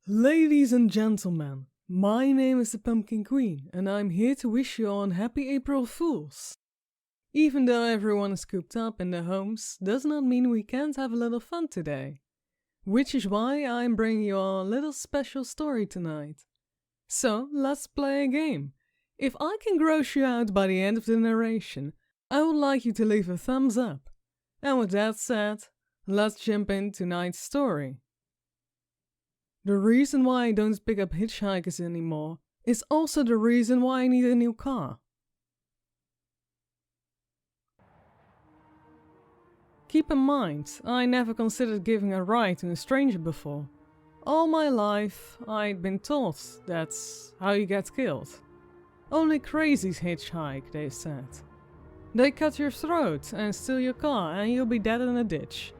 Ladies and gentlemen, my name is the Pumpkin Queen, and I'm here to wish you all a happy April Fools. Even though everyone is cooped up in their homes, does not mean we can't have a little fun today. Which is why I'm bringing you all a little special story tonight. So, let's play a game. If I can gross you out by the end of the narration, I would like you to leave a thumbs up. And with that said, let's jump into tonight's story. The reason why I don't pick up hitchhikers anymore is also the reason why I need a new car. Keep in mind, I never considered giving a ride to a stranger before. All my life, I'd been taught that's how you get killed. Only crazies hitchhike, they said. They cut your throat and steal your car and you'll be dead in a ditch.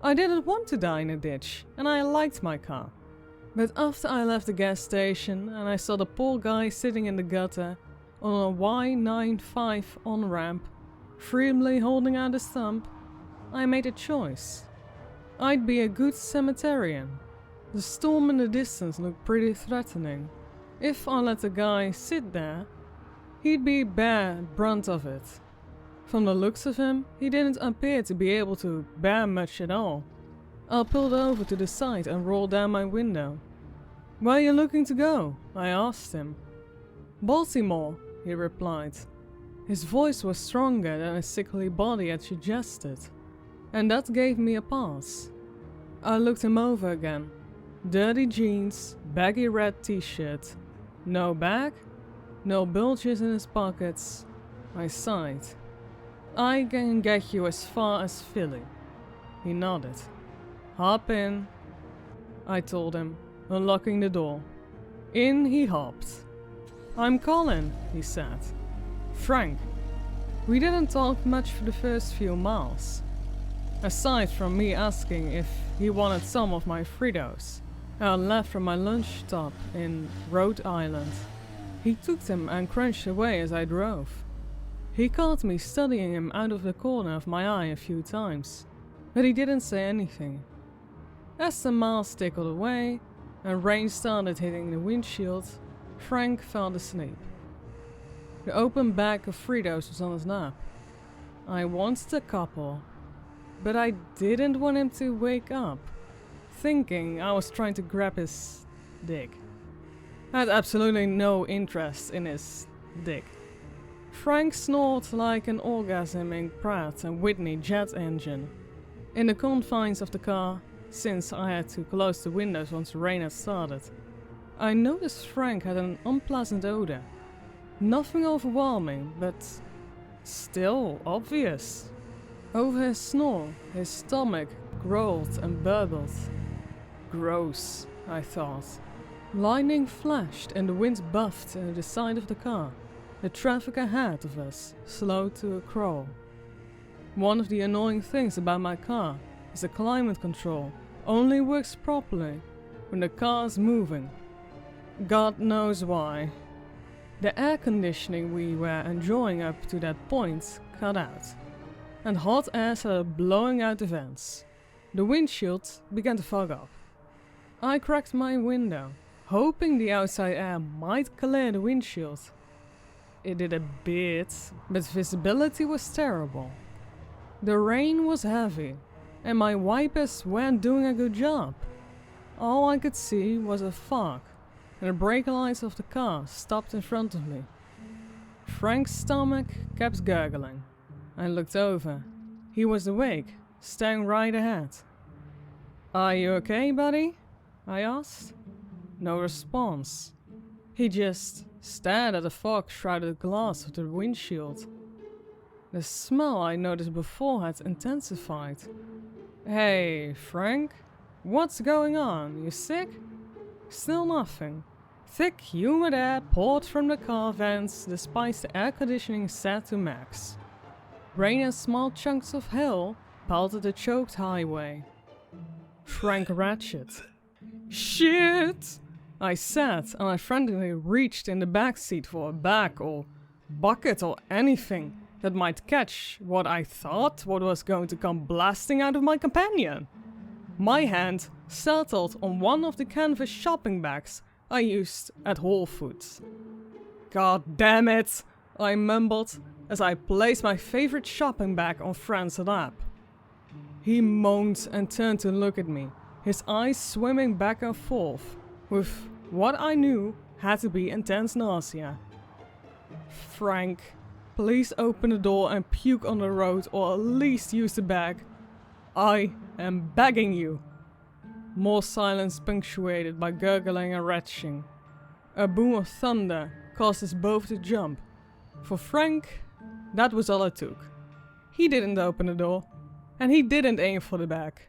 I didn't want to die in a ditch, and I liked my car. But after I left the gas station and I saw the poor guy sitting in the gutter on a Y95 on-ramp, freely holding out his thumb, I made a choice. I'd be a good cemeterian. The storm in the distance looked pretty threatening. If I let the guy sit there, he'd be bare brunt of it. From the looks of him, he didn't appear to be able to bear much at all. I pulled over to the side and rolled down my window. "Where are you looking to go?" I asked him. "Baltimore," he replied. His voice was stronger than his sickly body had suggested, and that gave me a pass. I looked him over again. Dirty jeans, baggy red t-shirt. No bag, no bulges in his pockets. I sighed. "I can get you as far as Philly." He nodded. "Hop in," I told him, unlocking the door. In he hopped. "I'm Colin," he said. "Frank." We didn't talk much for the first few miles. Aside from me asking if he wanted some of my Fritos, I left from my lunch stop in Rhode Island. He took them and crunched away as I drove. He caught me studying him out of the corner of my eye a few times, but he didn't say anything. As the miles tickled away and rain started hitting the windshield, Frank fell asleep. The open bag of Fritos was on his lap. I wanted a couple, but I didn't want him to wake up, thinking I was trying to grab his dick. I had absolutely no interest in his dick. Frank snored like an orgasming Pratt and Whitney jet engine. In the confines of the car, since I had to close the windows once the rain had started, I noticed Frank had an unpleasant odor. Nothing overwhelming, but still obvious. Over his snore, his stomach growled and burbled. Gross, I thought. Lightning flashed and the wind buffed the side of the car. The traffic ahead of us slowed to a crawl. One of the annoying things about my car is the climate control only works properly when the car is moving. God knows why. The air conditioning we were enjoying up to that point cut out, and hot air started blowing out the vents. The windshield began to fog up. I cracked my window, hoping the outside air might clear the windshield. It did a bit, but visibility was terrible. The rain was heavy, and my wipers weren't doing a good job. All I could see was a fog, and the brake lights of the car stopped in front of me. Frank's stomach kept gurgling. I looked over. He was awake, staring right ahead. "Are you okay, buddy?" I asked. No response. He just stared at the fog-shrouded glass of the windshield. The smell I noticed before had intensified. "Hey, Frank, what's going on? You sick?" Still nothing. Thick, humid air poured from the car vents despite the air conditioning set to max. Rain and small chunks of hail pelted the choked highway. Frank ratcheted. "Shit!" I said, and I frantically reached in the back seat for a bag or bucket or anything. that might catch what I thought what was going to come blasting out of my companion. My hand settled on one of the canvas shopping bags I used at Whole Foods. God damn it, I mumbled as I placed my favorite shopping bag on Fran's lap. He moaned and turned to look at me, his eyes swimming back and forth with what I knew had to be intense nausea. Frank, please open the door and puke on the road, or at least use the bag. I am begging you. More silence punctuated by gurgling and retching. A boom of thunder caused us both to jump. For Frank, that was all it took. He didn't open the door, and he didn't aim for the bag.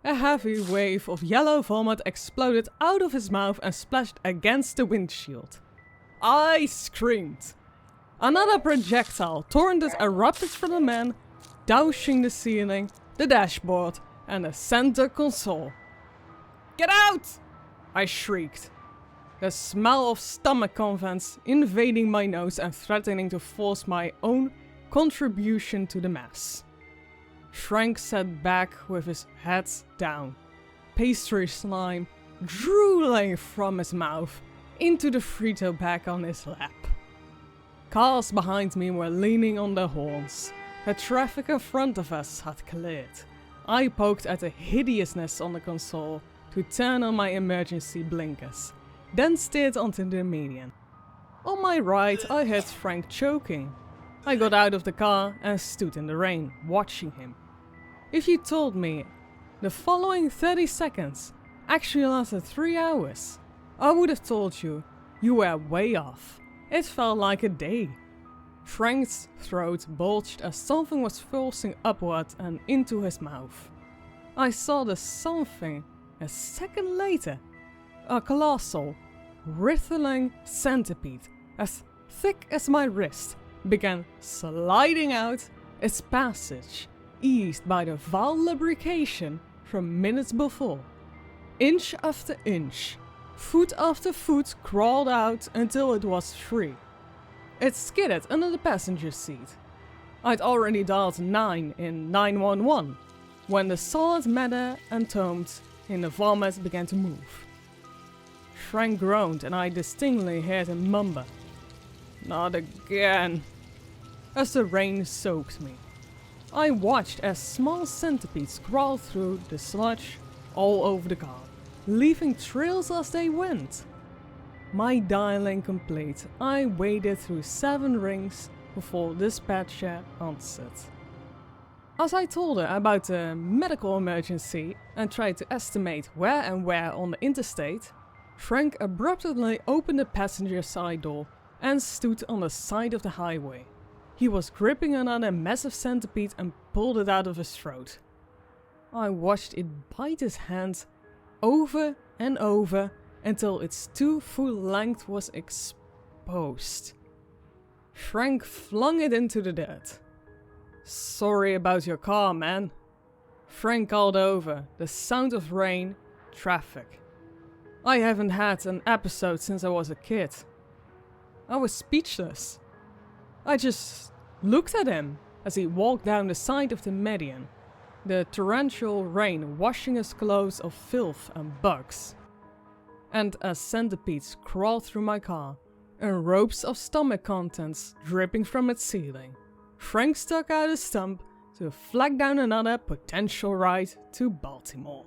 A heavy wave of yellow vomit exploded out of his mouth and splashed against the windshield. I screamed. Another projectile torrent erupted from the man, dousing the ceiling, the dashboard, and the center console. Get out! I shrieked. The smell of stomach contents invading my nose and threatening to force my own contribution to the mess. Frank sat back with his head down, pastry slime drooling from his mouth into the Frito bag on his lap. Cars behind me were leaning on their horns. The traffic in front of us had cleared. I poked at the hideousness on the console to turn on my emergency blinkers, then steered onto the median. On my right, I heard Frank choking. I got out of the car and stood in the rain, watching him. If you told me the following 30 seconds actually lasted 3 hours, I would have told you were way off. It felt like a day. Frank's throat bulged as something was forcing upward and into his mouth. I saw the something a second later. A colossal, writhing centipede, as thick as my wrist, began sliding out its passage, eased by the vile lubrication from minutes before. Inch after inch, foot after foot crawled out until it was free. It skidded under the passenger seat. I'd already dialed 9 in 911 when the solid matter entombed in the vomit began to move. Frank groaned and I distinctly heard him mumble, "Not again," as the rain soaked me. I watched as small centipedes crawled through the sludge all over the car, leaving trails as they went. My dialing complete, I waded through 7 rings before dispatcher answered. As I told her about the medical emergency and tried to estimate where on the interstate, Frank abruptly opened the passenger side door and stood on the side of the highway. He was gripping another massive centipede and pulled it out of his throat. I watched it bite his hand over and over until its 2-foot length was exposed. Frank flung it into the dirt. "Sorry about your car, man." Frank called over, the sound of rain, traffic. I haven't had an episode since I was a kid. I was speechless. I just looked at him as he walked down the side of the median, the torrential rain washing his clothes of filth and bugs. And as centipedes crawled through my car, and ropes of stomach contents dripping from its ceiling, Frank stuck out a stump to flag down another potential ride to Baltimore.